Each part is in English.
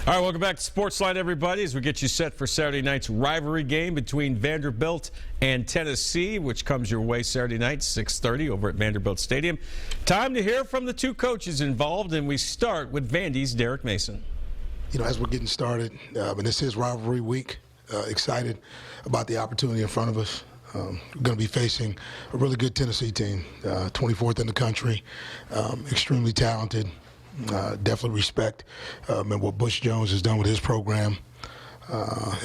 All right, welcome back to SportsLine, everybody, as we get you set for Saturday night's rivalry game between Vanderbilt and Tennessee, which comes your way Saturday night, 6:30 over at Vanderbilt Stadium. Time to hear from the two coaches involved, and we start with Vandy's Derek Mason. You know, as we're getting started, and this is rivalry week, excited about the opportunity in front of us. We're going to be facing a really good Tennessee team, 24th in the country, extremely talented. Definitely respect and what Bush Jones has done with his program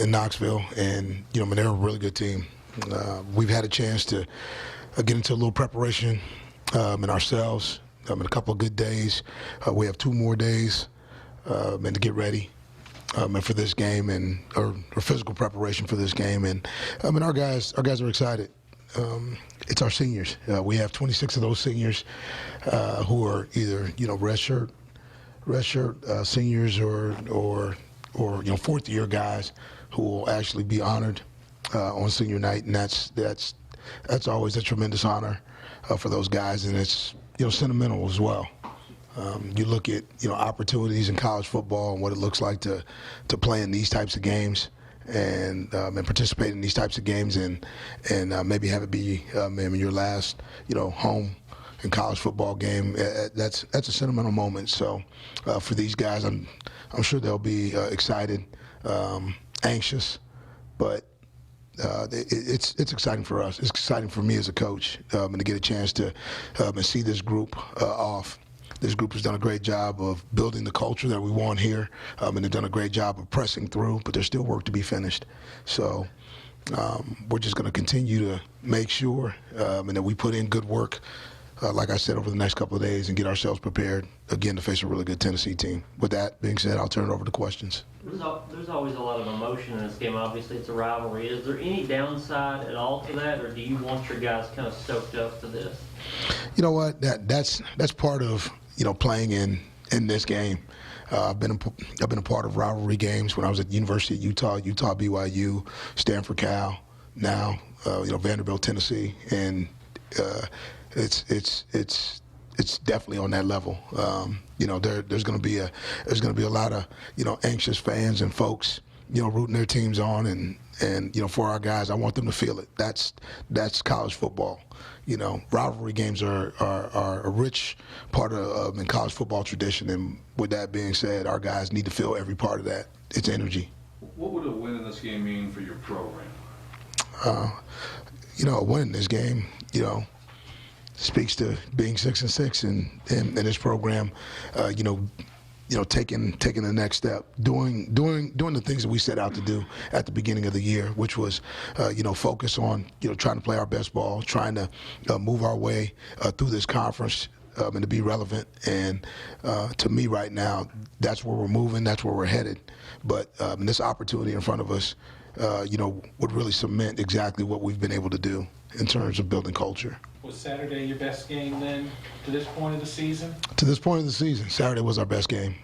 in Knoxville, and they're a really good team. We've had a chance to get into a little preparation in ourselves, in a couple of good days. We have 2 more days and to get ready and for this game, and or physical preparation for this game, and our guys are excited. It's our seniors. We have 26 of those seniors who are either redshirt seniors or fourth year guys who will actually be honored on senior night, and that's always a tremendous honor for those guys, and it's sentimental as well. You look at opportunities in college football and what it looks like to play in these types of games. And participate in these types of games, and maybe have it be your last home in college football game. That's a sentimental moment. So for these guys, I'm sure they'll be excited, anxious, but it's exciting for us. It's exciting for me as a coach, and to get a chance to see this group off. This group has done a great job of building the culture that we want here, and they've done a great job of pressing through, but there's still work to be finished. So we're just going to continue to make sure and that we put in good work, like I said, over the next couple of days, and get ourselves prepared, again, to face a really good Tennessee team. With that being said, I'll turn it over to questions. There's always a lot of emotion in this game. Obviously, it's a rivalry. Is there any downside at all to that, or do you want your guys kind of stoked up to this? You know what? That's part of playing in this game. I've been a part of rivalry games when I was at the University of Utah, BYU, Stanford, Cal. Now, Vanderbilt, Tennessee, and it's definitely on that level. There's going to be a lot of anxious fans and folks rooting their teams on, and for our guys, I want them to feel it. That's college football. Rivalry games are a rich part of in college football tradition, and with that being said, our guys need to feel every part of that. It's energy. What would a win in this game mean for your program? A win in this game, speaks to being 6-6 in this program. Taking the next step, doing the things that we set out to do at the beginning of the year, which was, focus on, trying to play our best ball, trying to move our way through this conference and to be relevant. And to me right now, that's where we're moving, that's where we're headed. But this opportunity in front of us, would really cement exactly what we've been able to do in terms of building culture. Was Saturday your best game then to this point of the season? To this point of the season, Saturday was our best game.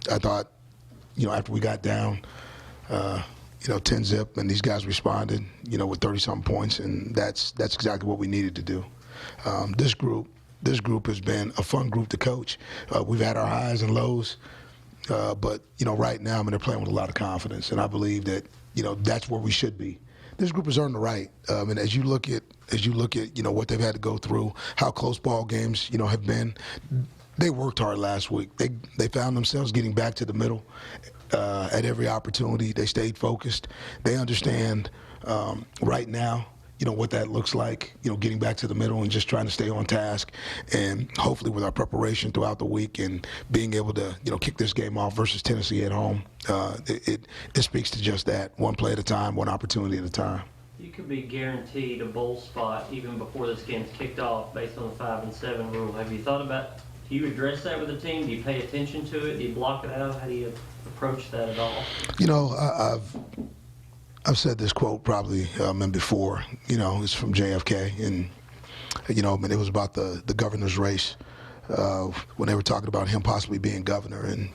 I thought, after we got down, 10-zip, and these guys responded, with 30-something points, and that's exactly what we needed to do. This group has been a fun group to coach. We've had our highs and lows, but right now, they're playing with a lot of confidence, and I believe that that's where we should be. This group has earned the right, and as you look at what they've had to go through, how close ball games have been. They worked hard last week. They found themselves getting back to the middle at every opportunity. They stayed focused. They understand right now what that looks like, getting back to the middle and just trying to stay on task, and hopefully with our preparation throughout the week and being able to kick this game off versus Tennessee at home, it speaks to just that, one play at a time, one opportunity at a time. You could be guaranteed a bowl spot even before this game's kicked off based on the 5-7 rule. Have you thought about, do you address that with the team? Do you pay attention to it? Do you block it out? How do you approach that at all? I've said this quote probably before. It's from JFK, and it was about the governor's race when they were talking about him possibly being governor, and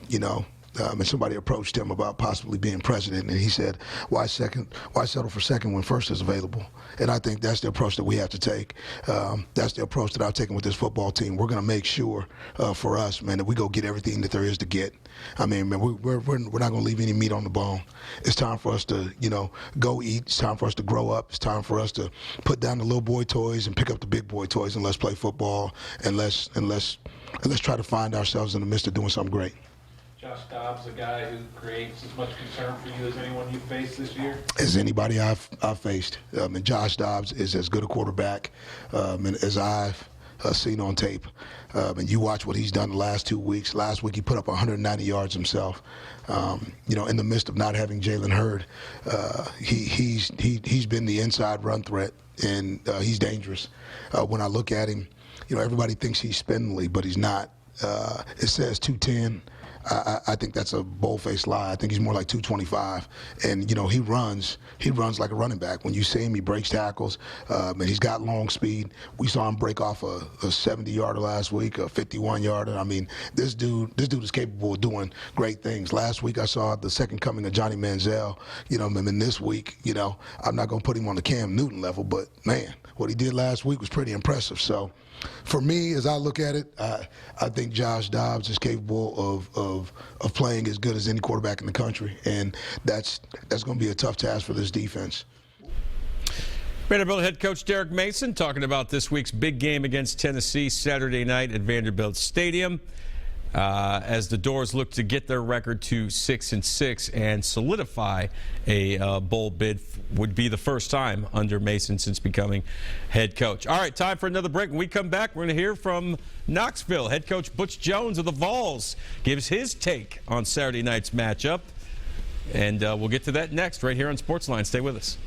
and somebody approached him about possibly being president, and he said, "Why settle for second when first is available?" And I think that's the approach that we have to take. That's the approach that I've taken with this football team. We're going to make sure for us, man, that we go get everything that there is to get. I mean, man, we're not going to leave any meat on the bone. It's time for us to, go eat. It's time for us to grow up. It's time for us to put down the little boy toys and pick up the big boy toys, and let's play football, and let's try to find ourselves in the midst of doing something great. Josh Dobbs, a guy who creates as much concern for you as anyone you've faced this year? As anybody I've faced. And Josh Dobbs is as good a quarterback as I've seen on tape. And you watch what he's done the last 2 weeks. Last week he put up 190 yards himself. In the midst of not having Jalen Hurd, he's been the inside run threat, and he's dangerous. When I look at him, everybody thinks he's spindly, but he's not. It says 210. I think that's a bold-faced lie. I think he's more like 225. And, he runs like a running back. When you see him, he breaks tackles, and he's got long speed. We saw him break off a 70-yarder last week, a 51-yarder. I mean, this dude is capable of doing great things. Last week I saw the second coming of Johnny Manziel, and this week, I'm not going to put him on the Cam Newton level, but, man, what he did last week was pretty impressive. So, for me, as I look at it, I think Josh Dobbs is capable of playing as good as any quarterback in the country, and that's going to be a tough task for this defense. Vanderbilt head coach Derek Mason talking about this week's big game against Tennessee Saturday night at Vanderbilt Stadium, as the Doors look to get their record to 6-6 and solidify a bowl bid. Would be the first time under Mason since becoming head coach. All right, time for another break. When we come back, we're going to hear from Knoxville. Head coach Butch Jones of the Vols gives his take on Saturday night's matchup, and we'll get to that next right here on SportsLine. Stay with us.